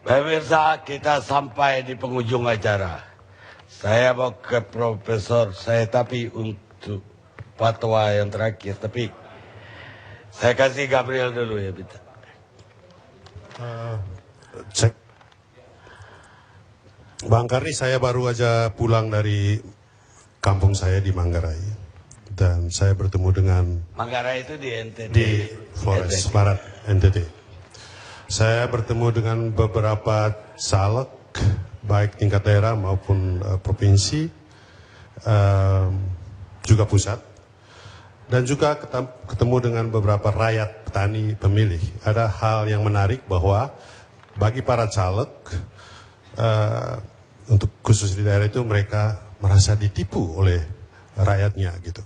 Pemirsa, kita sampai di penghujung acara. Saya mau ke Profesor saya tapi untuk fatwa yang terakhir. Tapi saya kasih Gabriel dulu ya, Bita. Cek. Bang Karni, saya baru aja pulang dari kampung saya di Manggarai. Dan saya bertemu dengan... Manggarai itu di NTT. Di Flores Barat, NTT. Saya bertemu dengan beberapa caleg, baik tingkat daerah maupun provinsi, juga pusat. Dan juga ketemu dengan beberapa rakyat petani pemilih. Ada hal yang menarik bahwa bagi para caleg, untuk khusus di daerah itu mereka merasa ditipu oleh rakyatnya gitu.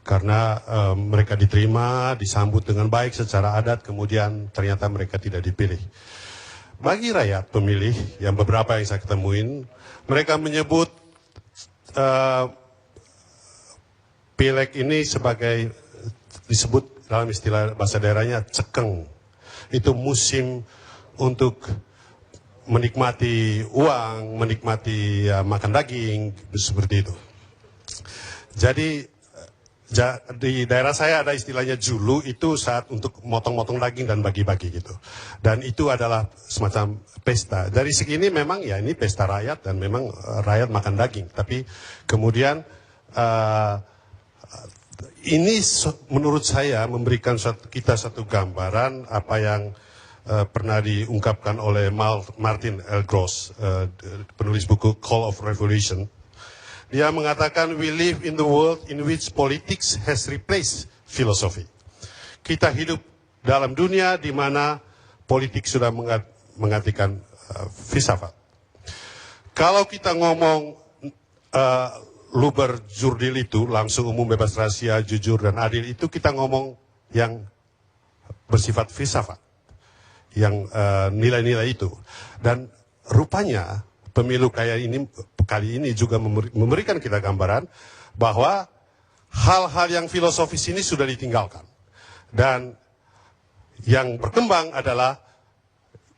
Karena mereka diterima, disambut dengan baik secara adat, kemudian ternyata mereka tidak dipilih. Bagi rakyat pemilih, yang beberapa yang saya ketemuin, mereka menyebut pileg ini sebagai, disebut dalam istilah bahasa daerahnya, cekeng. Itu musim untuk menikmati uang, menikmati makan daging, seperti itu. Jadi di daerah saya ada istilahnya julu, itu saat untuk motong-motong daging dan bagi-bagi gitu. Dan itu adalah semacam pesta. Dari segi ini memang ya ini pesta rakyat dan memang rakyat makan daging. Tapi kemudian ini menurut saya memberikan kita satu gambaran apa yang pernah diungkapkan oleh Martin L. Gross, penulis buku Call of Revolution. Dia mengatakan, we live in the world in which politics has replaced philosophy. Kita hidup dalam dunia di mana politik sudah menggantikan filsafat. Kalau kita ngomong luber jurdil itu, langsung umum bebas rahasia, jujur dan adil, itu kita ngomong yang bersifat filsafat. Yang nilai-nilai itu. Dan rupanya pemilu kayak ini kali ini juga memberikan kita gambaran bahwa hal-hal yang filosofis ini sudah ditinggalkan. Dan yang berkembang adalah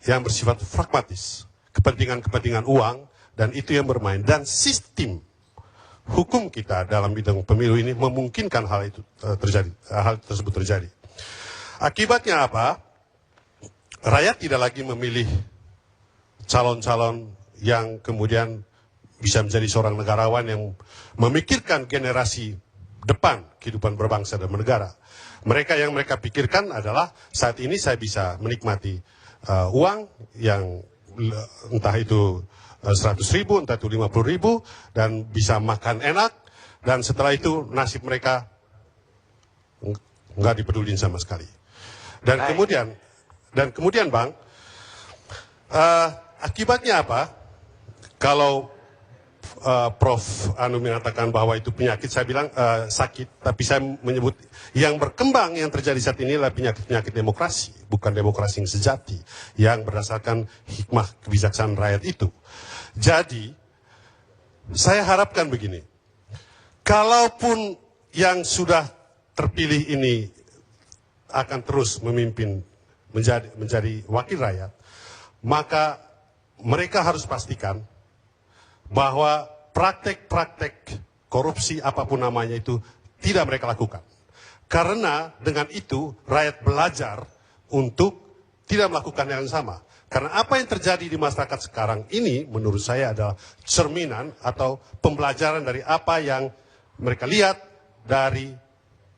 yang bersifat pragmatis, kepentingan-kepentingan uang, dan itu yang bermain. Dan sistem hukum kita dalam bidang pemilu ini memungkinkan hal itu terjadi, hal tersebut terjadi. Akibatnya apa? Rakyat tidak lagi memilih calon-calon yang kemudian bisa menjadi seorang negarawan yang memikirkan generasi depan kehidupan berbangsa dan bernegara. Yang mereka pikirkan adalah saat ini saya bisa menikmati uang yang entah itu 100.000, entah itu 50.000, dan bisa makan enak, dan setelah itu nasib mereka nggak dipedulin sama sekali. Dan kemudian Bang, akibatnya apa? Kalau Prof. Anu mengatakan bahwa itu penyakit, saya bilang sakit, tapi saya menyebut yang berkembang yang terjadi saat ini adalah penyakit demokrasi, bukan demokrasi yang sejati, yang berdasarkan hikmah kebijaksanaan rakyat itu. Jadi, saya harapkan begini, kalaupun yang sudah terpilih ini akan terus memimpin menjadi wakil rakyat, maka mereka harus pastikan bahwa praktek-praktek korupsi apapun namanya itu tidak mereka lakukan. Karena dengan itu rakyat belajar untuk tidak melakukan yang sama. Karena apa yang terjadi di masyarakat sekarang ini menurut saya adalah cerminan atau pembelajaran dari apa yang mereka lihat dari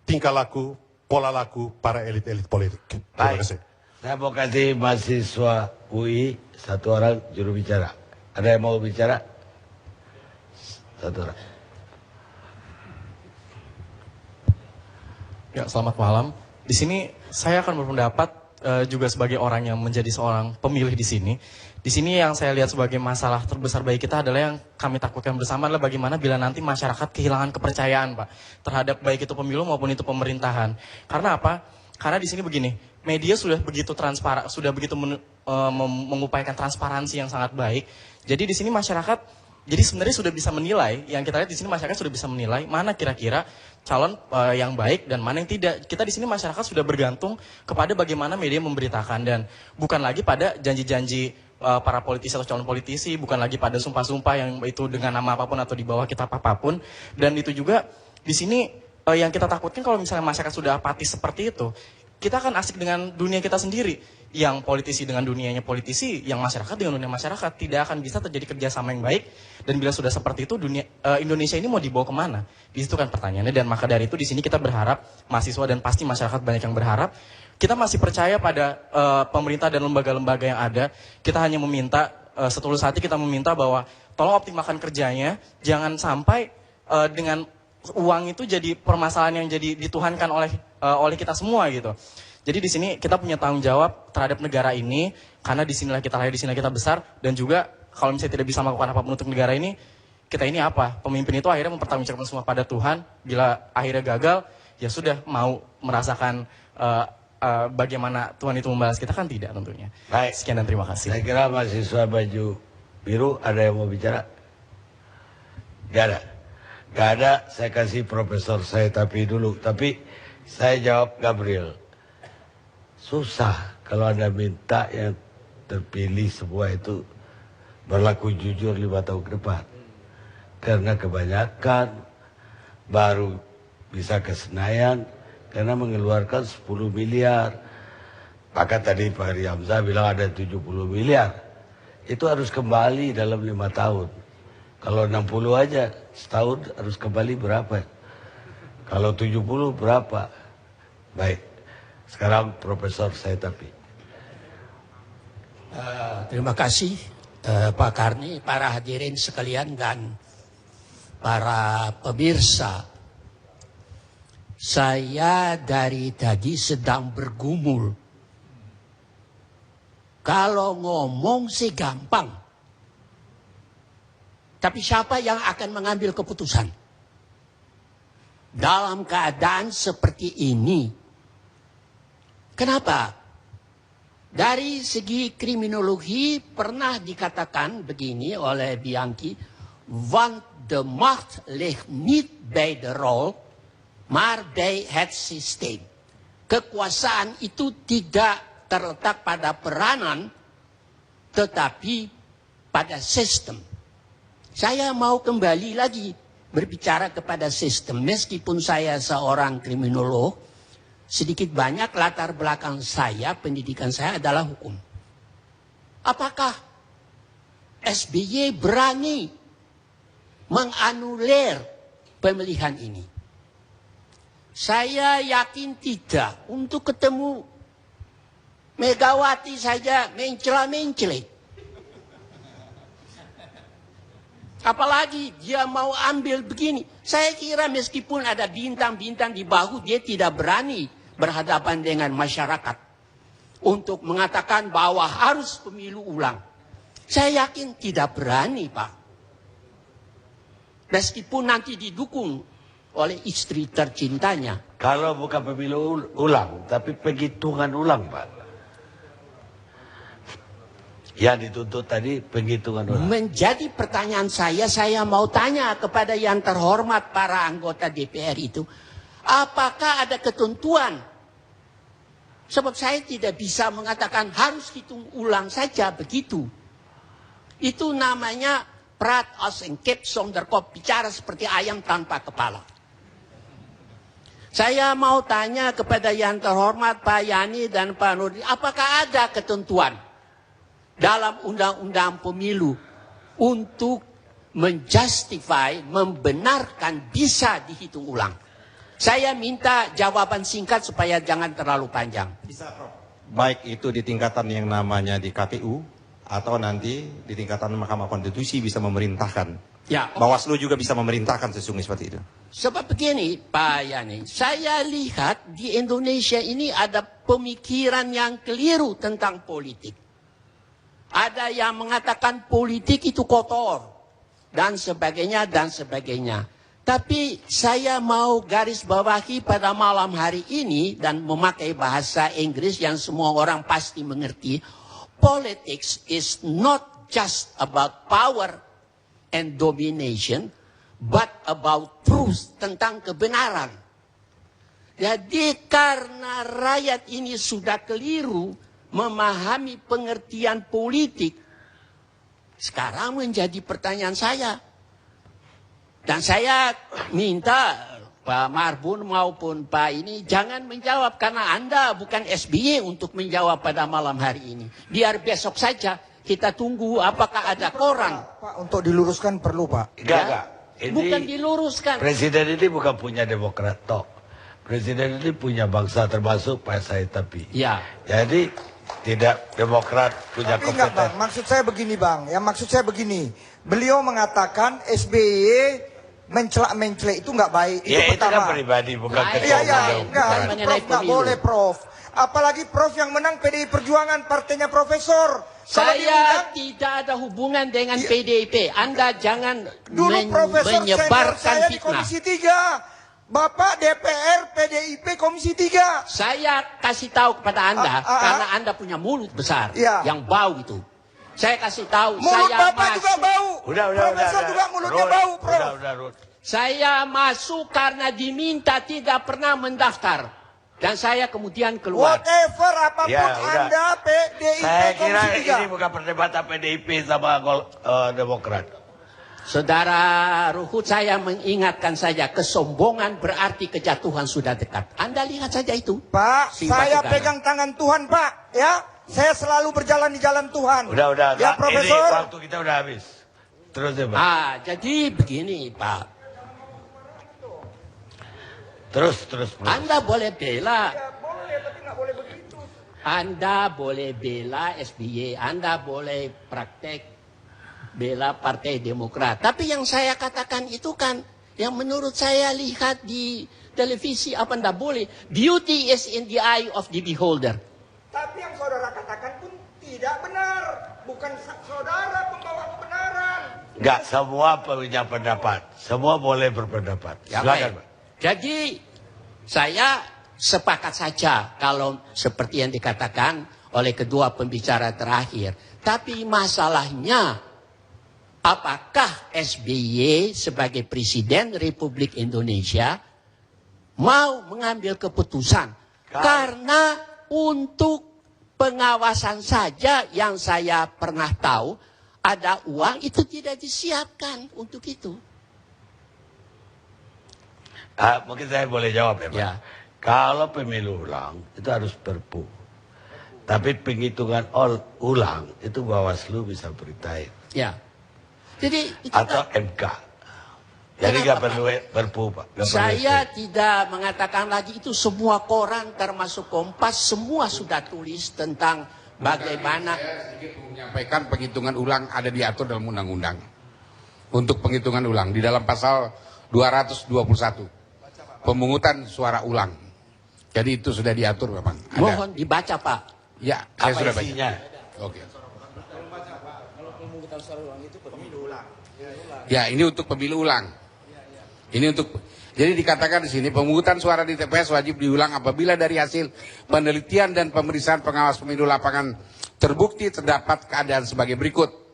tingkah laku, pola laku para elit-elit politik. Terima kasih. Saya mau kasih mahasiswa UI satu orang juru bicara. Ada yang mau bicara? Satu orang. Ya, selamat malam. Di sini saya akan berpendapat juga sebagai orang yang menjadi seorang pemilih di sini. Di sini yang saya lihat sebagai masalah terbesar bagi kita adalah yang kami takutkan bersama adalah bagaimana bila nanti masyarakat kehilangan kepercayaan, Pak, terhadap baik itu pemilu maupun itu pemerintahan. Karena apa? Karena di sini begini, media sudah begitu transparan, sudah begitu mengupayakan transparansi yang sangat baik. Jadi di sini masyarakat, jadi sebenarnya sudah bisa menilai, yang kita lihat di sini masyarakat sudah bisa menilai mana kira-kira calon yang baik dan mana yang tidak. Kita di sini masyarakat sudah bergantung kepada bagaimana media memberitakan dan bukan lagi pada janji-janji para politisi atau calon politisi, bukan lagi pada sumpah-sumpah yang itu dengan nama apapun atau di bawah kita apapun. Dan itu juga di sini yang kita takutkan kalau misalnya masyarakat sudah apatis seperti itu, kita akan asik dengan dunia kita sendiri. Yang politisi dengan dunianya politisi, yang masyarakat dengan dunia masyarakat. Tidak akan bisa terjadi kerjasama yang baik. Dan bila sudah seperti itu, Indonesia ini mau dibawa kemana? Di situ kan pertanyaannya. Dan maka dari itu di sini kita berharap, mahasiswa dan pasti masyarakat banyak yang berharap, kita masih percaya pada pemerintah dan lembaga-lembaga yang ada. Kita hanya meminta, setulus hati kita meminta bahwa tolong optimalkan kerjanya. Jangan sampai dengan uang itu jadi permasalahan yang jadi dituhankan oleh kita semua gitu. Jadi di sini kita punya tanggung jawab terhadap negara ini, karena di sinilah kita lahir, di sinilah kita besar, dan juga kalau misalnya tidak bisa melakukan apapun untuk negara ini, kita ini apa? Pemimpin itu akhirnya mempertanggungjawabkan semua pada Tuhan. Bila akhirnya gagal, ya sudah, mau merasakan bagaimana Tuhan itu membalas kita kan tidak tentunya. Baik. Sekian dan terima kasih. Saya kira mahasiswa baju biru ada yang mau bicara? Gak ada. Gak ada, saya kasih Profesor saya tapi dulu. Tapi saya jawab Gabriel. Susah kalau Anda minta yang terpilih semua itu berlaku jujur 5 tahun ke depan. Karena kebanyakan baru bisa ke Senayan karena mengeluarkan 10 miliar. Maka tadi Pak Heri Hamzah bilang ada 70 miliar. Itu harus kembali dalam 5 tahun. Kalau 60 aja setahun harus kembali berapa? Kalau 70 berapa? Baik. Sekarang Profesor saya tapi. Terima kasih Pak Karni, para hadirin sekalian dan para pemirsa. Saya dari tadi sedang bergumul. Kalau ngomong sih gampang. Tapi siapa yang akan mengambil keputusan? Dalam keadaan seperti ini. Kenapa? Dari segi kriminologi pernah dikatakan begini oleh Bianchi. Want de macht ligt niet bij de rol, maar bij het systeem. Kekuasaan itu tidak terletak pada peranan, tetapi pada sistem. Saya mau kembali lagi berbicara kepada sistem. Meskipun saya seorang kriminolog, sedikit banyak latar belakang saya, pendidikan saya adalah hukum. Apakah SBY berani menganulir pemilihan ini? Saya yakin tidak. Untuk ketemu Megawati saja mencela-mencela. Apalagi dia mau ambil begini. Saya kira meskipun ada bintang-bintang di bahu, dia tidak berani berhadapan dengan masyarakat untuk mengatakan bahwa harus pemilu ulang. Saya yakin tidak berani, Pak. Meskipun nanti didukung oleh istri tercintanya. Kalau bukan pemilu ulang, tapi penghitungan ulang, Pak. Yang dituntut tadi penghitungan ulang. Menjadi pertanyaan saya mau tanya kepada yang terhormat para anggota DPR itu. Apakah ada ketentuan? Sebab saya tidak bisa mengatakan harus hitung ulang saja begitu. Itu namanya praat als een kip zonder kop. Bicara seperti ayam tanpa kepala. Saya mau tanya kepada yang terhormat Pak Yani dan Pak Nurdin. Apakah ada ketentuan dalam undang-undang pemilu untuk menjustify, membenarkan bisa dihitung ulang? Saya minta jawaban singkat supaya jangan terlalu panjang. Bisa, Prof. Baik itu di tingkatan yang namanya di KPU atau nanti di tingkatan Mahkamah Konstitusi bisa memerintahkan. Ya, Bawaslu juga bisa memerintahkan sesungguhnya seperti itu. Sebab begini Pak Yani, saya lihat di Indonesia ini ada pemikiran yang keliru tentang politik. Ada yang mengatakan politik itu kotor dan sebagainya dan sebagainya. Tapi saya mau garis bawahi pada malam hari ini dan memakai bahasa Inggris yang semua orang pasti mengerti. Politics is not just about power and domination, but about truth, tentang kebenaran. Jadi karena rakyat ini sudah keliru memahami pengertian politik, sekarang menjadi pertanyaan saya. Dan saya minta Pak Marbun maupun Pak ini jangan menjawab karena Anda bukan SBY untuk menjawab pada malam hari ini. Biar besok saja kita tunggu apakah ada koran. Pak, untuk diluruskan perlu Pak. Enggak. Bukan diluruskan. Presiden ini bukan punya Demokrat toh. Presiden ini punya bangsa termasuk Pak Said Tapi. Ya. Jadi tidak Demokrat punya Tapi enggak Bang, kompeten. maksud saya begini Bang. Yang maksud saya begini. Beliau mengatakan SBY mencelak-mencelek itu nggak baik. Ya itu kan pertama. pribadi bukan Baik. ketua Iya, iya, umum. enggak. Bukan Itu mengenai Prof nggak pemilu. boleh Prof. Apalagi Prof yang menang PDI Perjuangan, partainya Profesor. Kalau Saya diundang, tidak ada hubungan dengan PDIP. Anda jangan dulu Profesor senior menyebarkan saya di fitnah. Komisi 3. Bapak DPR PDIP Komisi 3. Saya kasih tahu kepada Anda karena Anda punya mulut besar Iya. yang bau itu. Saya kasih tahu Mulut saya Bapak juga bau. Udah. Profesor juga mulutnya bau, Prof. Udah, Ruth. Saya masuk karena diminta tidak pernah mendaftar. Dan saya kemudian keluar. Whatever apapun Ya, udah. Anda PDIP Saya kira Komisi 3. ini bukan perdebatan PDIP sama Demokrat. Saudara Ruhut, saya mengingatkan saja kesombongan berarti kejatuhan sudah dekat. Anda lihat saja itu. Pak, Simpati saya kanan. pegang tangan Tuhan, Pak. Ya, saya selalu berjalan di jalan Tuhan. Udah. Ya, Ini Profesor. waktu kita udah habis. Terus ya, Pak. Jadi begini, Pak. Terus. Anda boleh bela. Ya, boleh, tapi nggak boleh begitu. Anda boleh bela SBY, Anda boleh praktek bela Partai Demokrat. Tapi yang saya katakan itu kan, yang menurut saya lihat di televisi apa enggak boleh. Beauty is in the eye of the beholder. Tapi yang saudara katakan pun tidak benar. Bukan saudara pembawa kebenaran. Enggak, semua punya pendapat. Semua boleh berpendapat. Ya, Silakan, baik. Pak. Jadi saya sepakat saja kalau seperti yang dikatakan oleh kedua pembicara terakhir. Tapi masalahnya, apakah SBY sebagai Presiden Republik Indonesia mau mengambil keputusan? Karena untuk pengawasan saja yang saya pernah tahu, ada uang itu tidak disiapkan untuk itu. Mungkin saya boleh jawab ya, Pak. Ya. Kalau pemilu ulang itu harus perpu. Tapi penghitungan ulang itu Bawaslu bisa beritain. Ya. Jadi itu Atau MK. Jadi nggak perlu perpu, Pak. Nggak perlu saya SP. tidak mengatakan lagi itu, semua koran termasuk Kompas semua sudah tulis tentang bagaimana. Saya sedikit menyampaikan penghitungan ulang ada diatur dalam undang-undang. Untuk penghitungan ulang di dalam pasal 221. Pemungutan suara ulang. Jadi itu sudah diatur memang. Ada. Mohon dibaca, Pak. Ya, saya Apa sudah baca. isinya? Oke. Ya, ini untuk pemilu ulang. Ini untuk, jadi dikatakan di sini pemungutan suara di TPS wajib diulang apabila dari hasil penelitian dan pemeriksaan pengawas pemilu lapangan terbukti terdapat keadaan sebagai berikut.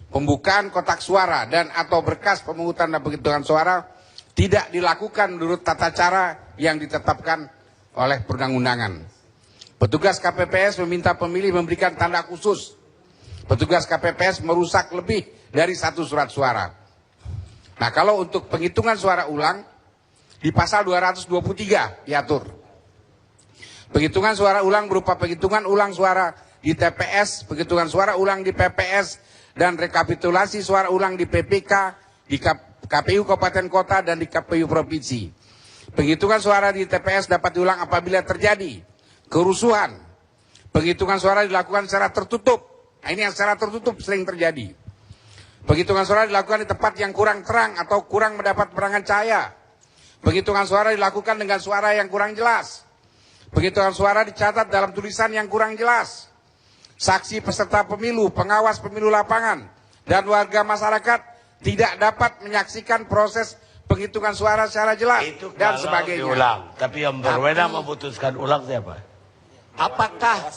Pembukaan kotak suara dan atau berkas pemungutan dan penghitungan suara tidak dilakukan menurut tata cara yang ditetapkan oleh perundang-undangan. Petugas KPPS meminta pemilih memberikan tanda khusus. Petugas KPPS merusak lebih dari satu surat suara. Nah, kalau untuk penghitungan suara ulang di pasal 223 diatur. Penghitungan suara ulang berupa penghitungan ulang suara di TPS, penghitungan suara ulang di PPS, dan rekapitulasi suara ulang di PPK, di KPU Kabupaten Kota, dan di KPU Provinsi. Penghitungan suara di TPS dapat diulang apabila terjadi kerusuhan. Penghitungan suara dilakukan secara tertutup. Nah, ini yang secara tertutup sering terjadi. Penghitungan suara dilakukan di tempat yang kurang terang atau kurang mendapat penerangan cahaya. Penghitungan suara dilakukan dengan suara yang kurang jelas. Penghitungan suara dicatat dalam tulisan yang kurang jelas. Saksi peserta pemilu, pengawas pemilu lapangan, dan warga masyarakat tidak dapat menyaksikan proses penghitungan suara secara jelas Itu dan kalau sebagainya. diulang. Tapi yang berwenang memutuskan ulang siapa? Apakah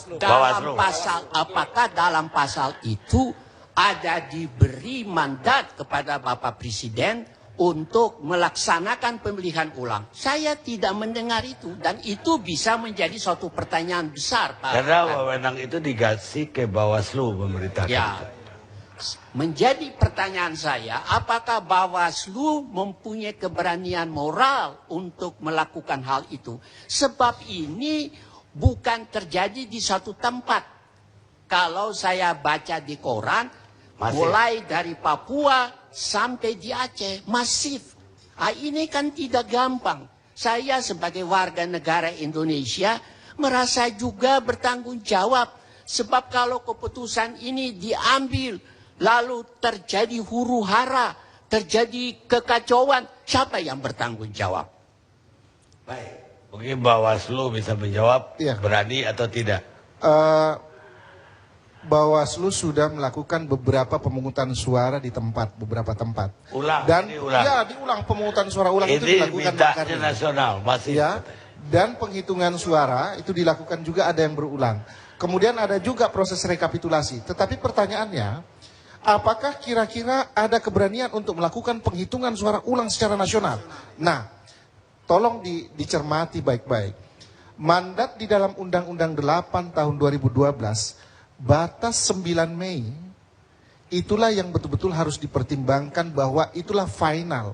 dalam pasal itu ada diberi mandat kepada Bapak Presiden untuk melaksanakan pemilihan ulang? Saya tidak mendengar itu, dan itu bisa menjadi suatu pertanyaan besar, Pak. Karena wewenang itu dikasih ke Bawaslu memerintahkan. Ya. menjadi pertanyaan saya, apakah Bawaslu mempunyai keberanian moral untuk melakukan hal itu? Sebab ini bukan terjadi di satu tempat. Kalau saya baca di koran, mulai dari Papua sampai di Aceh, masif. Ini kan tidak gampang. Saya sebagai warga negara Indonesia merasa juga bertanggung jawab. Sebab kalau keputusan ini diambil, lalu terjadi huru hara, terjadi kekacauan, siapa yang bertanggung jawab? Baik, mungkin Bawaslu bisa menjawab, Iya. berani atau tidak. Bawaslu sudah melakukan beberapa pemungutan suara di beberapa tempat. Ulang, Dan ini ulang. ya diulang pemungutan suara ulang itu Ini dilakukan mintanya Makarni. nasional, masih. Ya, dan penghitungan suara itu dilakukan juga ada yang berulang. Kemudian ada juga proses rekapitulasi. Tetapi pertanyaannya, apakah kira-kira ada keberanian untuk melakukan penghitungan suara ulang secara nasional? Nah, tolong dicermati baik-baik. Mandat di dalam Undang-Undang 8 tahun 2012, batas 9 Mei, itulah yang betul-betul harus dipertimbangkan bahwa itulah final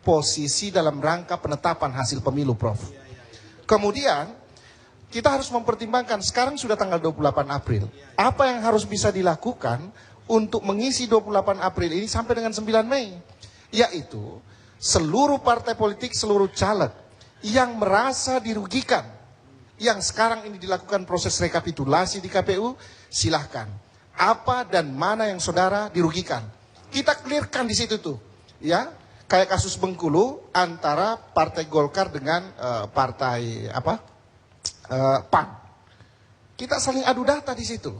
posisi dalam rangka penetapan hasil pemilu, Prof. Kemudian, kita harus mempertimbangkan, sekarang sudah tanggal 28 April. Apa yang harus bisa dilakukan untuk mengisi 28 April ini sampai dengan 9 Mei? Yaitu, seluruh partai politik, seluruh caleg yang merasa dirugikan, yang sekarang ini dilakukan proses rekapitulasi di KPU, silahkan. Apa dan mana yang saudara dirugikan? Kita clearkan di situ tuh. Ya, kayak kasus Bengkulu antara Partai Golkar dengan partai PAN. Kita saling adu data di situ.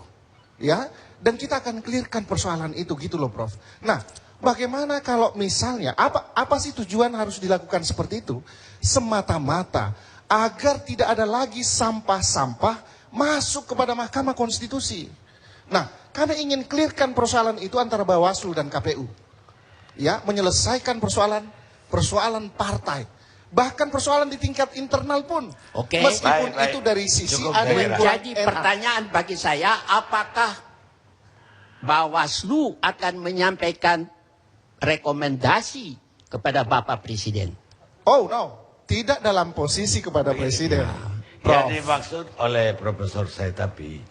Ya, dan kita akan clearkan persoalan itu gitu loh, Prof. Nah, bagaimana kalau misalnya apa sih tujuan harus dilakukan seperti itu? Semata-mata agar tidak ada lagi sampah-sampah masuk kepada Mahkamah Konstitusi. Nah, kami ingin clearkan persoalan itu antara Bawaslu dan KPU. Ya, menyelesaikan persoalan partai. Bahkan persoalan di tingkat internal pun. Oke. Meskipun Baik. itu dari sisi Cukup, ada yang Daerah. kurang Jadi enak. pertanyaan bagi saya, apakah Bawaslu akan menyampaikan rekomendasi kepada Bapak Presiden? Oh no, tidak dalam posisi kepada Presiden. Prof. Yang dimaksud oleh Profesor Saitapi,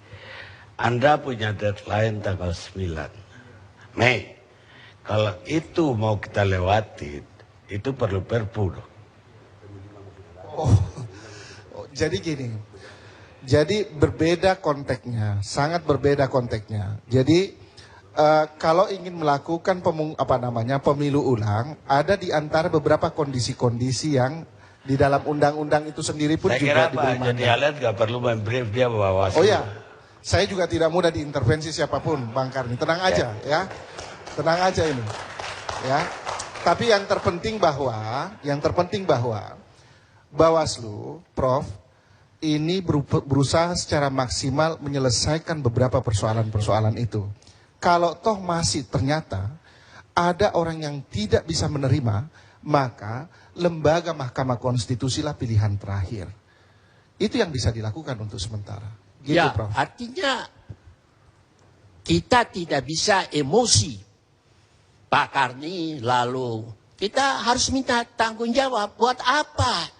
Anda punya deadline tanggal 9 Mei. Kalau itu mau kita lewati, itu perlu perpu. Oh, jadi gini. Jadi berbeda konteksnya, sangat berbeda konteksnya. Jadi kalau ingin melakukan pemilu ulang, ada di antara beberapa kondisi-kondisi yang di dalam undang-undang itu sendiri pun Saya juga kira diberi Pak Joni mandat. Allen nggak perlu membrief dia Bawaslu. Oh ya, saya juga tidak mudah diintervensi siapapun, Bang Karni. Tenang aja ya, tenang aja ini. Ya, tapi yang terpenting bahwa Bawaslu, Prof, ini berusaha secara maksimal menyelesaikan beberapa persoalan-persoalan itu. Kalau toh masih ternyata ada orang yang tidak bisa menerima, maka lembaga Mahkamah Konstitusi lah pilihan terakhir. Itu yang bisa dilakukan untuk sementara. Gitu, Ya, Prof. artinya kita tidak bisa emosi, Pak Karni, lalu kita harus minta tanggung jawab. Buat apa?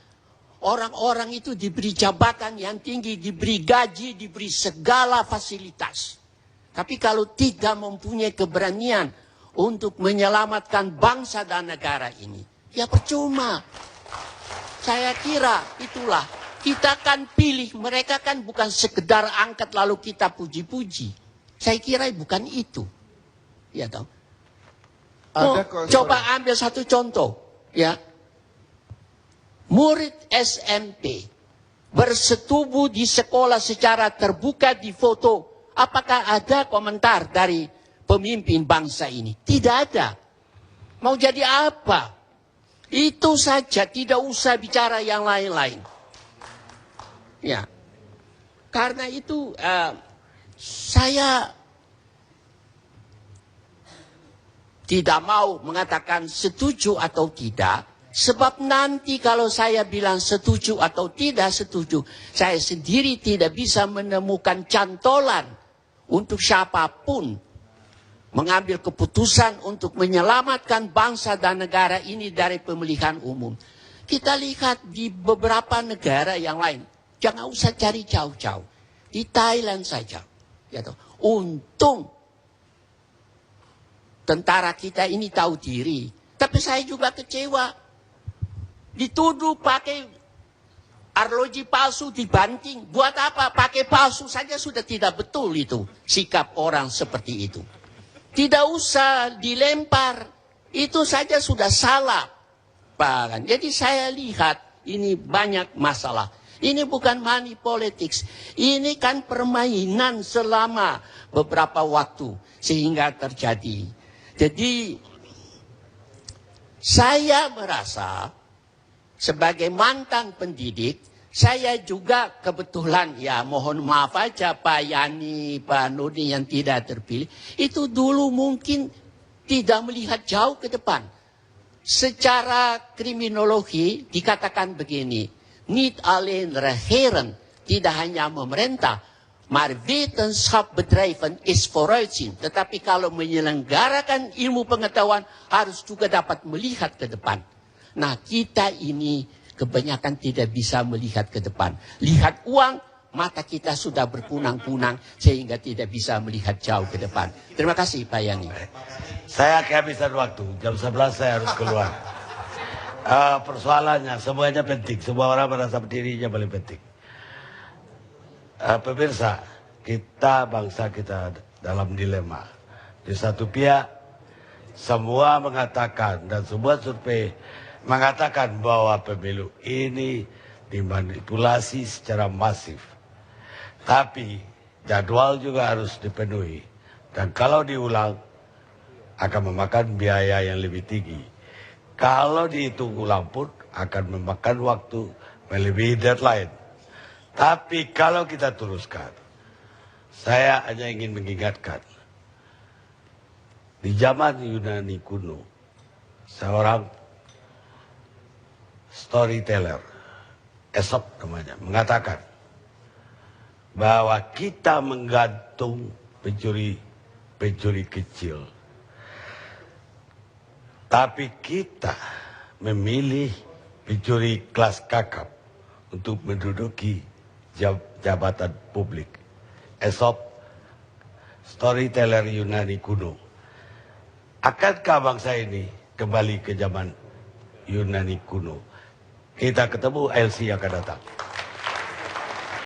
Orang-orang itu diberi jabatan yang tinggi, diberi gaji, diberi segala fasilitas. Tapi kalau tidak mempunyai keberanian untuk menyelamatkan bangsa dan negara ini, ya percuma. Saya kira itulah, kita kan pilih, mereka kan bukan sekedar angkat lalu kita puji-puji. Saya kira bukan itu. Ya toh. Coba ambil satu contoh, ya. Murid SMP bersetubuh di sekolah secara terbuka di foto. Apakah ada komentar dari pemimpin bangsa ini? Tidak ada. Mau jadi apa? Itu saja, tidak usah bicara yang lain-lain. Ya. Karena itu saya tidak mau mengatakan setuju atau tidak. Sebab nanti kalau saya bilang setuju atau tidak setuju, saya sendiri tidak bisa menemukan cantolan untuk siapapun mengambil keputusan untuk menyelamatkan bangsa dan negara ini dari pemilihan umum. Kita lihat di beberapa negara yang lain. Jangan usah cari jauh-jauh. Di Thailand saja. Ya toh. Untung tentara kita ini tahu diri. Tapi saya juga kecewa. Dituduh pakai arloji palsu, dibanting. Buat apa? Pakai palsu saja sudah tidak betul itu. Sikap orang seperti itu. Tidak usah dilempar. Itu saja sudah salah. Jadi saya lihat ini banyak masalah. Ini bukan money politics. Ini kan permainan selama beberapa waktu. Sehingga terjadi. Jadi saya merasa sebagai mantan pendidik, saya juga kebetulan, ya mohon maaf aja Pak Yani, Pak Nurdin yang tidak terpilih, itu dulu mungkin tidak melihat jauh ke depan. Secara kriminologi dikatakan begini, niet alleen regeren, tidak hanya memerintah, maar wetenschapbedrijven is vooruitzien. Tetapi kalau menyelenggarakan ilmu pengetahuan harus juga dapat melihat ke depan. Nah kita ini kebanyakan tidak bisa melihat ke depan. Lihat uang, mata kita sudah berpunang-punang sehingga tidak bisa melihat jauh ke depan. Terima kasih Pak Yani. Saya kehabisan waktu, jam 11 saya harus keluar. Persoalannya semuanya penting, semua orang merasa dirinya paling penting. Pemirsa, kita bangsa kita dalam dilema. Di satu pihak, semua mengatakan dan semua survei mengatakan bahwa pemilu ini dimanipulasi secara masif. Tapi jadwal juga harus dipenuhi. Dan kalau diulang akan memakan biaya yang lebih tinggi. Kalau dihitung ulang pun akan memakan waktu melebihi deadline. Tapi kalau kita teruskan, saya hanya ingin mengingatkan. Di zaman Yunani kuno, seorang storyteller, Aesop namanya, mengatakan bahwa kita menggantung pencuri kecil. Tapi kita memilih pencuri kelas kakap untuk menduduki jabatan publik. Aesop, storyteller Yunani kuno. Akankah bangsa ini kembali ke zaman Yunani kuno? Kita ketemu LC yang akan datang.